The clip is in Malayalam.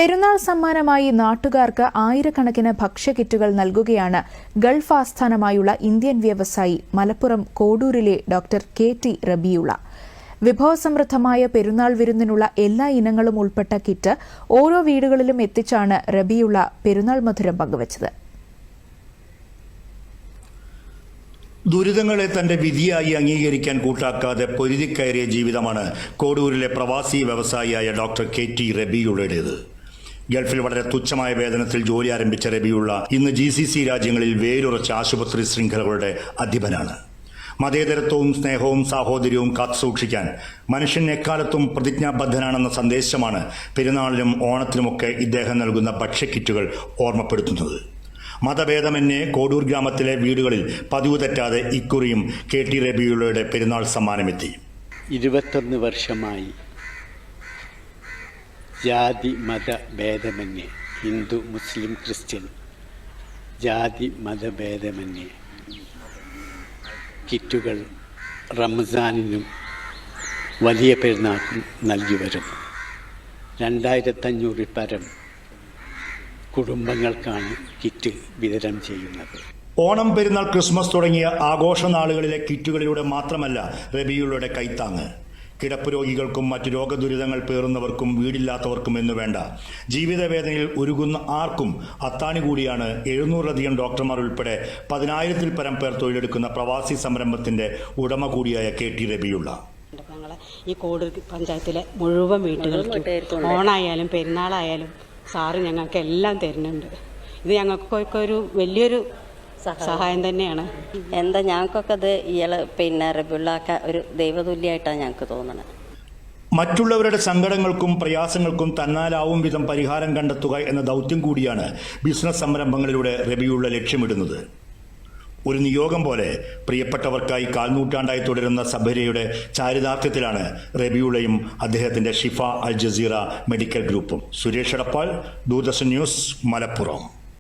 പെരുന്നാൾ സമ്മാനമായി നാട്ടുകാർക്ക് ആയിരക്കണക്കിന് ഭക്ഷ്യക്കിറ്റുകൾ നൽകുകയാണ് ഗൾഫ് ആസ്ഥാനമായുള്ള ഇന്ത്യൻ വ്യവസായി മലപ്പുറം കോഡൂരിലെ ഡോക്ടർ കെ.ടി. റബീഉള്ള. വിഭവസമൃദ്ധമായ പെരുന്നാൾ വിരുന്നിനുള്ള എല്ലാ ഇനങ്ങളും ഉൾപ്പെട്ട കിറ്റ് ഓരോ വീടുകളിലും എത്തിച്ചാണ് റബീഉള്ള പെരുന്നാൾ മധുരം പങ്കുവച്ചത്. ദുരിതങ്ങളെ തന്റെ വിധിയായി അംഗീകരിക്കാൻ കൂട്ടാക്കാതെ പൊരുതിക്കയറിയ ജീവിതമാണ് കോഡൂരിലെ പ്രവാസി വ്യവസായിയായ ഡോക്ടർ കെ.ടി. റബീഉള്ളയുടേത്. ഗൾഫിൽ വളരെ തുച്ഛമായ വേതനത്തിൽ ജോലി ആരംഭിച്ച റബീഉള്ള ഇന്ന് GCC രാജ്യങ്ങളിൽ വേരുറച്ച ആശുപത്രി ശൃംഖലകളുടെ അധിപനാണ്. മതേതരത്വവും സ്നേഹവും സാഹോദര്യവും കാത്തുസൂക്ഷിക്കാൻ മനുഷ്യൻ എക്കാലത്തും പ്രതിജ്ഞാബദ്ധനാണെന്ന സന്ദേശമാണ് പെരുന്നാളിനും ഓണത്തിനുമൊക്കെ ഇദ്ദേഹം നൽകുന്ന ഭക്ഷ്യക്കിറ്റുകൾ ഓർമ്മപ്പെടുത്തുന്നത്. മതഭേദമന്യേ കോഡൂർ ഗ്രാമത്തിലെ വീടുകളിൽ പതിവ് തെറ്റാതെ ഇക്കുറിയും കെ.ടി. റബീഉള്ളയുടെ പെരുന്നാൾ സമ്മാനമെത്തി. 21 വർഷമായി ജാതി മത ഭേദമന്യേ, ഹിന്ദു മുസ്ലിം ക്രിസ്ത്യൻ ജാതി മതഭേദമന്യേ കിറ്റുകൾ റംസാനിനും വലിയ പെരുന്നാൾക്കും നൽകി വരുന്നു. 2500 പരം കുടുംബങ്ങൾക്കാണ് കിറ്റ് വിതരണം ചെയ്യുന്നത്. ഓണം, പെരുന്നാൾ, ക്രിസ്മസ് തുടങ്ങിയ ആഘോഷ നാളുകളിലെ കിറ്റുകളിലൂടെ മാത്രമല്ല റബീഉള്ളയുടെ കൈത്താങ്ങ്. കിടപ്പ് രോഗികൾക്കും മറ്റു രോഗദുരിതങ്ങൾ പേറുന്നവർക്കും വീടില്ലാത്തവർക്കും എന്നു വേണ്ട, ജീവിതവേദനയിൽ ഉരുകുന്ന ആർക്കും അത്താണി കൂടിയാണ് 700-ലധികം ഡോക്ടർമാർ ഉൾപ്പെടെ 10,000-ൽ പരം പേർ തൊഴിലെടുക്കുന്ന പ്രവാസി സംരംഭത്തിന്റെ ഉടമ കൂടിയായ കെ.ടി. റബീഉള്ള. ഈ കോഡൂർ പഞ്ചായത്തിലെ മുഴുവൻ വീട്ടുകൾക്കും ഓണായാലും പെരുന്നാളായാലും സാറ് ഞങ്ങൾക്ക് എല്ലാം തരുന്നുണ്ട്. ഇത് ഞങ്ങൾക്കൊക്കെ ഒരു വലിയൊരു സഹായം തന്നെയാണ്. എന്താ ഞങ്ങൾക്കൊക്കെ അത് ഇയാൾ റബീഉള്ളക്ക് ഒരു ദൈവതുല്യമായിട്ടാണ് ഞങ്ങൾക്ക് തോന്നുന്നത്. മറ്റുള്ളവരുടെ സങ്കടങ്ങൾക്കും പ്രയാസങ്ങൾക്കും തന്നാലാവും വിധം പരിഹാരം കണ്ടെത്തുക എന്ന ദൗത്യം കൂടിയാണ് ബിസിനസ് സംരംഭങ്ങളിലൂടെ റബീഉള്ള ലക്ഷ്യമിടുന്നത്. ഒരു നിയോഗം പോലെ പ്രിയപ്പെട്ടവർക്കായി കാൽനൂറ്റാണ്ടായി തുടരുന്ന സബരിയുടെ ചാരിതാർത്ഥ്യത്തിലാണ് റബീഉള്ളയും അദ്ദേഹത്തിന്റെ ഷിഫ അൽ ജസീറ മെഡിക്കൽ ഗ്രൂപ്പും. സുരേഷ് എടപ്പാൾ, ദൂരദർശൻ ന്യൂസ്, മലപ്പുറം.